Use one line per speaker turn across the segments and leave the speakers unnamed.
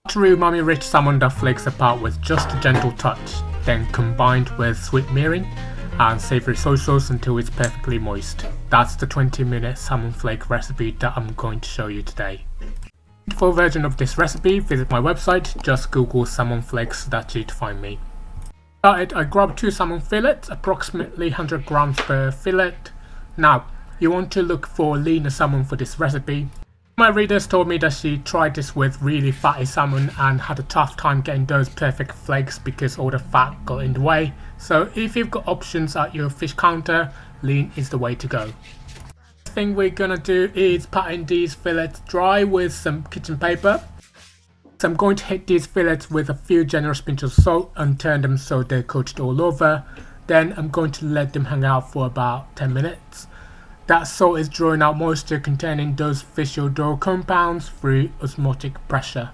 True umami rich salmon that flakes apart with just a gentle touch, then combined with sweet mirin and savoury soy sauce until it's perfectly moist. That's the 20-minute salmon flake recipe that I'm going to show you today. For the full version of this recipe, visit my website, just Google Salmon Flakes Sudachi to find me. I grabbed 2 salmon fillets, approximately 100 grams per fillet. Now, you want to look for leaner salmon for this recipe. My readers told me that she tried this with really fatty salmon and had a tough time getting those perfect flakes because all the fat got in the way. So if you've got options at your fish counter, lean is the way to go. The thing we're gonna do is patting these fillets dry with some kitchen paper. So I'm going to hit these fillets with a few generous pinches of salt and turn them so they're coated all over. Then I'm going to let them hang out for about 10 minutes. That salt is drawing out moisture containing those fish odor compounds through osmotic pressure.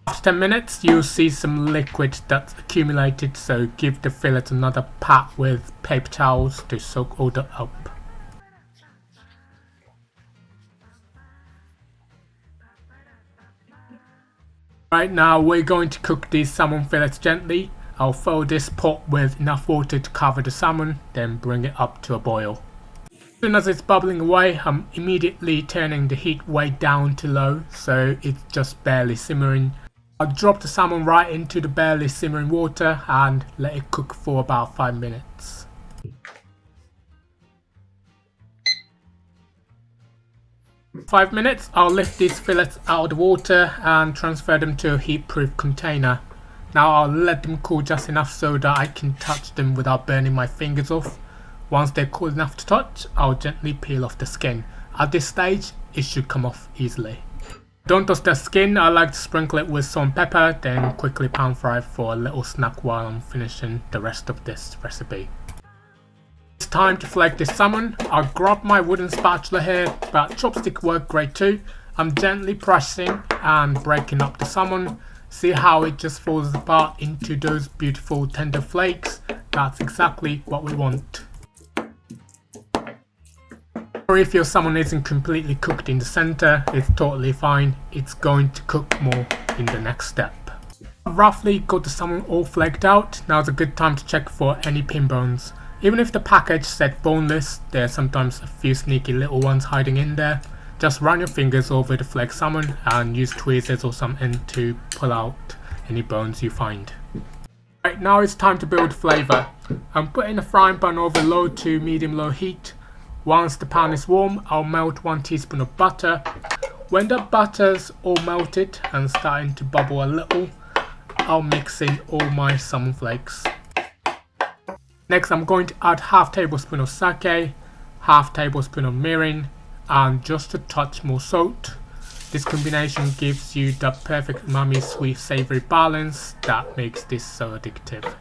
After 10 minutes you'll see some liquid that's accumulated, so give the fillet another pat with paper towels to soak all that up. Right now we're going to cook these salmon fillets gently. I'll fill this pot with enough water to cover the salmon, then bring it up to a boil. As soon as it's bubbling away, I'm immediately turning the heat way down to low, so it's just barely simmering. I'll drop the salmon right into the barely simmering water and let it cook for about 5 minutes. For 5 minutes, I'll lift these fillets out of the water and transfer them to a heat-proof container. Now I'll let them cool just enough so that I can touch them without burning my fingers off. Once they're cool enough to touch, I'll gently peel off the skin. At this stage, it should come off easily. Don't toss the skin, I like to sprinkle it with salt and pepper, then quickly pan fry for a little snack while I'm finishing the rest of this recipe. It's time to flake this salmon. I'll grab my wooden spatula here, but chopstick work great too. I'm gently pressing and breaking up the salmon. See how it just falls apart into those beautiful tender flakes? That's exactly what we want. Or if your salmon isn't completely cooked in the center, it's totally fine. It's going to cook more in the next step. I've roughly got the salmon all flaked out. Now's a good time to check for any pin bones. Even if the package said boneless, there's sometimes a few sneaky little ones hiding in there. Just run your fingers over the flaked salmon and use tweezers or something to pull out any bones you find. Right, now it's time to build flavour. I'm putting a frying pan over low to medium-low heat. Once the pan is warm, I'll melt 1 teaspoon of butter. When the butter's all melted and starting to bubble a little, I'll mix in all my salmon flakes. Next I'm going to add half tablespoon of sake, half tablespoon of mirin, and just a touch more salt. This combination gives you the perfect umami sweet savoury balance that makes this so addictive.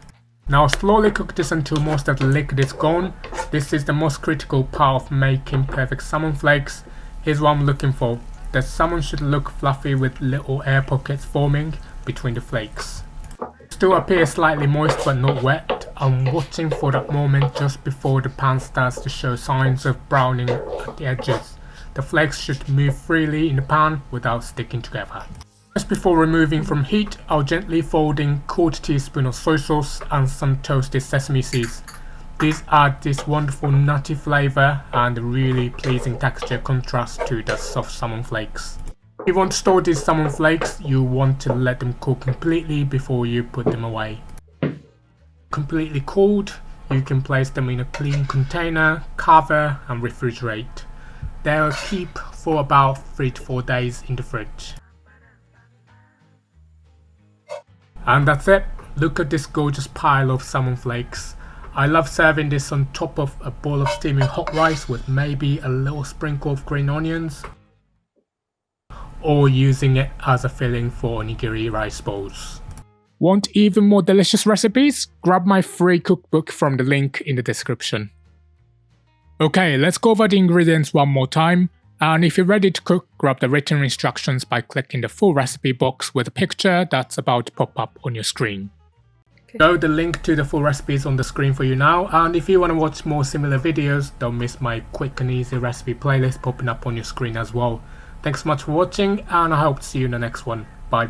Now slowly cook this until most of the liquid is gone. This is the most critical part of making perfect salmon flakes. Here's what I'm looking for. The salmon should look fluffy with little air pockets forming between the flakes. Still appears slightly moist but not wet. I'm watching for that moment just before the pan starts to show signs of browning at the edges. The flakes should move freely in the pan without sticking together. Just before removing from heat, I'll gently fold in 1/4 teaspoon of soy sauce and some toasted sesame seeds. These add this wonderful nutty flavour and a really pleasing texture contrast to the soft salmon flakes. If you want to store these salmon flakes, you want to let them cool completely before you put them away. Completely cooled, you can place them in a clean container, cover and refrigerate. They'll keep for about 3 to 4 days in the fridge. And that's it. Look at this gorgeous pile of salmon flakes. I love serving this on top of a bowl of steaming hot rice with maybe a little sprinkle of green onions, or using it as a filling for onigiri rice bowls. Want even more delicious recipes? Grab my free cookbook from the link in the description. Okay, let's go over the ingredients one more time. And if you're ready to cook, grab the written instructions by clicking the full recipe box with a picture that's about to pop up on your screen. So the link to the full recipe is on the screen for you now, and if you want to watch more similar videos, don't miss my quick and easy recipe playlist popping up on your screen as well. Thanks so much for watching, and I hope to see you in the next one. Bye.